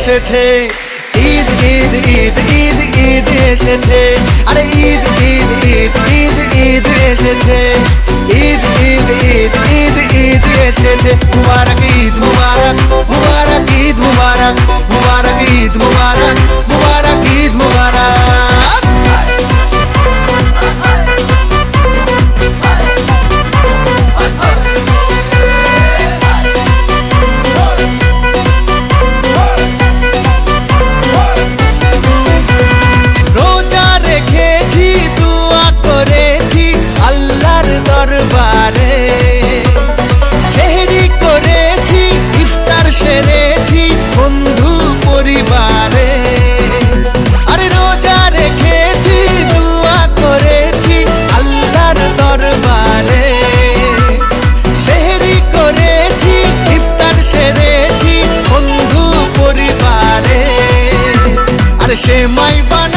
এসেছে, ঈদ ঈদ ঈদ ঈদ ঈদ এসেছে, আরে ঈদ ঈদ ঈদ ঈদ ঈদ এসেছে, ঈদ ঈদ ঈদ ঈদ ঈদ এসেছে। মুবারক ঈদ মুবারক, মুবারক ঈদ মুবারক, মুবারক ঈদ মুবারক, মুবারক ঈদ মুবারক। রোজা রেখেছি, দোয়া করেছি আল্লাহর দরবারে, সেহরি করেছি, ইফতার সেরেছি বন্ধু পরিবারে। আরে রোজা রেখেছি, দোয়া করেছি আল্লাহর দরবারে, সেহরি করেছি, ইফতার সেরেছি বন্ধু পরিবারে। আরে সেমাই বানা